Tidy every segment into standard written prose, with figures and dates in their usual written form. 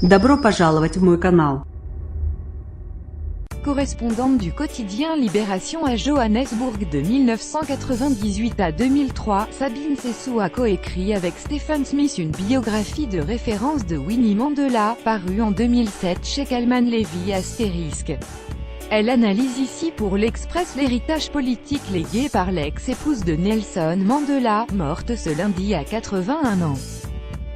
Добро пожаловать в мой канал. Correspondante du quotidien Libération à Johannesburg de 1998 à 2003, Sabine Sessou a coécrit avec Stephen Smith une biographie de référence de Winnie Mandela, parue en 2007 chez Calman Levy ***. Elle analyse ici pour l'Express l'héritage politique légué par l'ex-épouse de Nelson Mandela, morte ce lundi à 81 ans.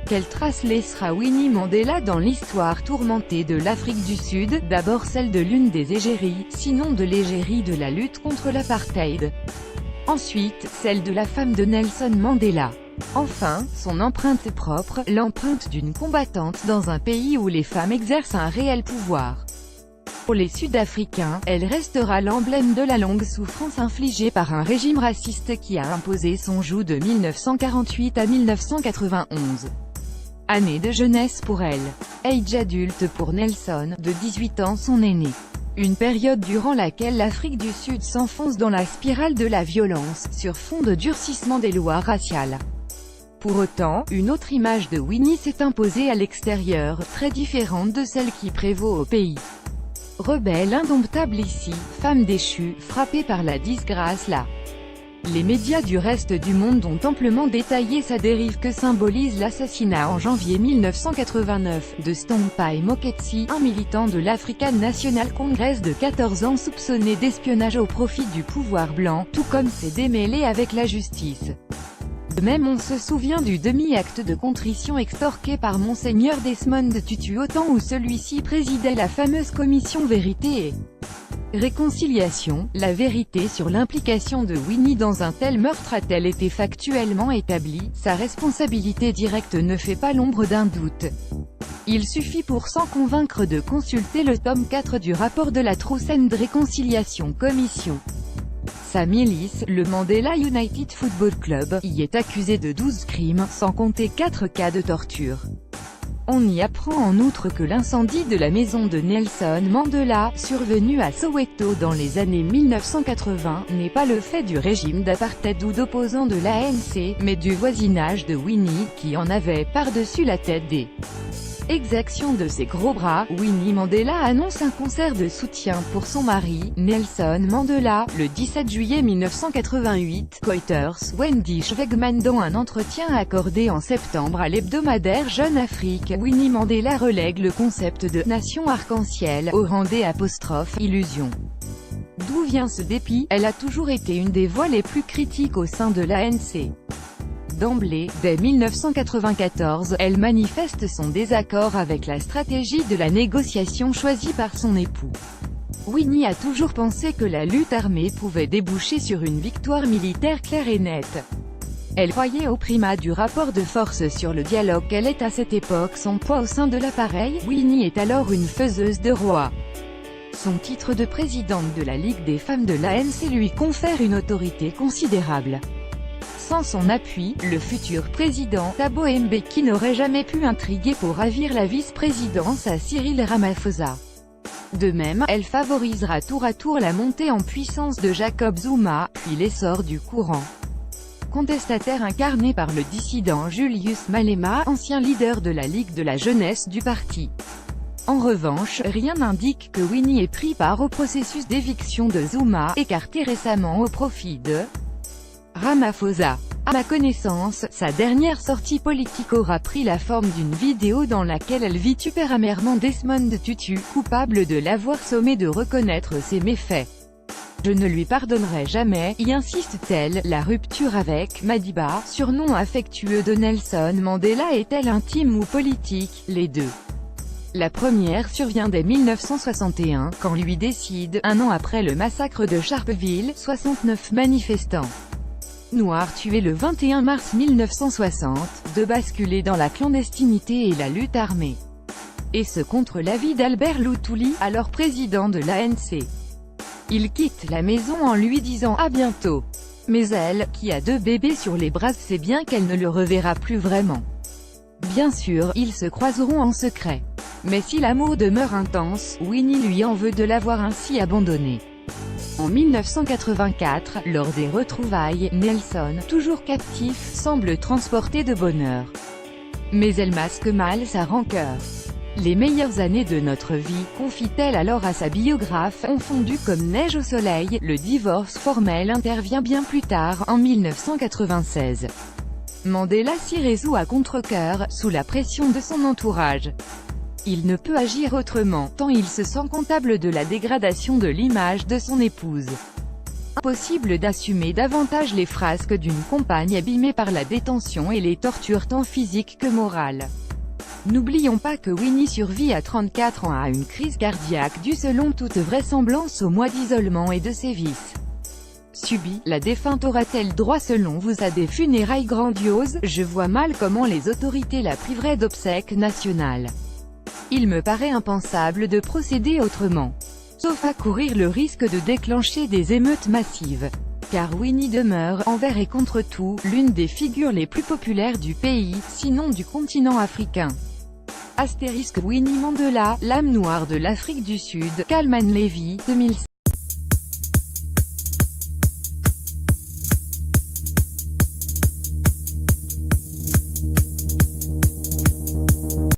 Quelle trace laissera Winnie Mandela dans l'histoire tourmentée de l'Afrique du Sud, d'abord celle de l'une des égéries, sinon de l'égérie de la lutte contre l'apartheid. Ensuite, celle de la femme de Nelson Mandela. Enfin, son empreinte propre, l'empreinte d'une combattante dans un pays où les femmes exercent un réel pouvoir. Pour les Sud-Africains, elle restera l'emblème de la longue souffrance infligée par un régime raciste qui a imposé son joug de 1948 à 1991. Année de jeunesse pour elle. Âge adulte pour Nelson, de 18 ans son aîné. Une période durant laquelle l'Afrique du Sud s'enfonce dans la spirale de la violence, sur fond de durcissement des lois raciales. Pour autant, une autre image de Winnie s'est imposée à l'extérieur, très différente de celle qui prévaut au pays. Rebelle indomptable ici, femme déchue, frappée par la disgrâce là. Les médias du reste du monde ont amplement détaillé sa dérive que symbolise l'assassinat en janvier 1989, de Stompai Moketsi, un militant de l'African National Congress de 14 ans soupçonné d'espionnage au profit du pouvoir blanc, tout comme ses démêlés avec la justice. De même on se souvient du demi-acte de contrition extorqué par Monseigneur Desmond Tutu au temps où celui-ci présidait la fameuse commission Vérité et Réconciliation. La vérité sur l'implication de Winnie dans un tel meurtre a-t-elle été factuellement établie? Sa responsabilité directe ne fait pas l'ombre d'un doute. Il suffit pour s'en convaincre de consulter le tome 4 du rapport de la Truth and Reconciliation Commission. Sa milice, le Mandela United Football Club, y est accusée de 12 crimes, sans compter 4 cas de torture. On y apprend en outre que l'incendie de la maison de Nelson Mandela, survenu à Soweto dans les années 1980, n'est pas le fait du régime d'apartheid ou d'opposants de l'ANC, mais du voisinage de Winnie, qui en avait par-dessus la tête des exactions de ses gros bras. Winnie Mandela annonce un concert de soutien pour son mari, Nelson Mandela, le 17 juillet 1988. Reuters, Wendy Schwegman dans un entretien accordé en septembre à l'hebdomadaire Jeune Afrique, Winnie Mandela relègue le concept de « nation arc-en-ciel » au rang des ' illusion. D'où vient ce dépit? Elle a toujours été une des voix les plus critiques au sein de l'ANC. D'emblée, dès 1994, elle manifeste son désaccord avec la stratégie de la négociation choisie par son époux. Winnie a toujours pensé que la lutte armée pouvait déboucher sur une victoire militaire claire et nette. Elle croyait au primat du rapport de force sur le dialogue. Quel est à cette époque son poids au sein de l'appareil? Winnie est alors une faiseuse de rois. Son titre de présidente de la Ligue des femmes de l'ANC lui confère une autorité considérable. Sans son appui, le futur président, Thabo Mbeki n'aurait jamais pu intriguer pour ravir la vice-présidence à Cyril Ramaphosa. De même, elle favorisera tour à tour la montée en puissance de Jacob Zuma, puis l'essor du courant contestataire incarné par le dissident Julius Malema, ancien leader de la Ligue de la jeunesse du parti. En revanche, rien n'indique que Winnie ait pris part au processus d'éviction de Zuma, écarté récemment au profit de Ramaphosa. À ma connaissance, sa dernière sortie politique aura pris la forme d'une vidéo dans laquelle elle vitupère amèrement Desmond Tutu, coupable de l'avoir sommé de reconnaître ses méfaits. Je ne lui pardonnerai jamais, y insiste-t-elle. La rupture avec Madiba, surnom affectueux de Nelson Mandela, est-elle intime ou politique? Les deux. La première survient dès 1961, quand lui décide, un an après le massacre de Sharpeville, 69 manifestants noirs tués le 21 mars 1960, de basculer dans la clandestinité et la lutte armée. Et ce contre l'avis d'Albert Lutuli, alors président de l'ANC. Il quitte la maison en lui disant « à bientôt ». Mais elle, qui a 2 bébés sur les bras, sait bien qu'elle ne le reverra plus vraiment. Bien sûr, ils se croiseront en secret. Mais si l'amour demeure intense, Winnie lui en veut de l'avoir ainsi abandonné. En 1984, lors des retrouvailles, Nelson, toujours captif, semble transporté de bonheur. Mais elle masque mal sa rancœur. Les meilleures années de notre vie, confie-t-elle alors à sa biographe, ont fondu comme neige au soleil. Le divorce formel intervient bien plus tard, en 1996. Mandela s'y résout à contre-cœur, sous la pression de son entourage. Il ne peut agir autrement, tant il se sent comptable de la dégradation de l'image de son épouse. Impossible d'assumer davantage les frasques d'une compagne abîmée par la détention et les tortures tant physiques que morales. N'oublions pas que Winnie survit à 34 ans à une crise cardiaque due selon toute vraisemblance au mois d'isolement et de sévices subis. La défunte aura-t-elle droit selon vous à des funérailles grandioses? Je vois mal comment les autorités la priveraient d'obsèques nationales. Il me paraît impensable de procéder autrement. Sauf à courir le risque de déclencher des émeutes massives. Car Winnie demeure, envers et contre tout, l'une des figures les plus populaires du pays, sinon du continent africain. Astérisque Winnie Mandela, l'âme noire de l'Afrique du Sud, Kalman Levy, 2007.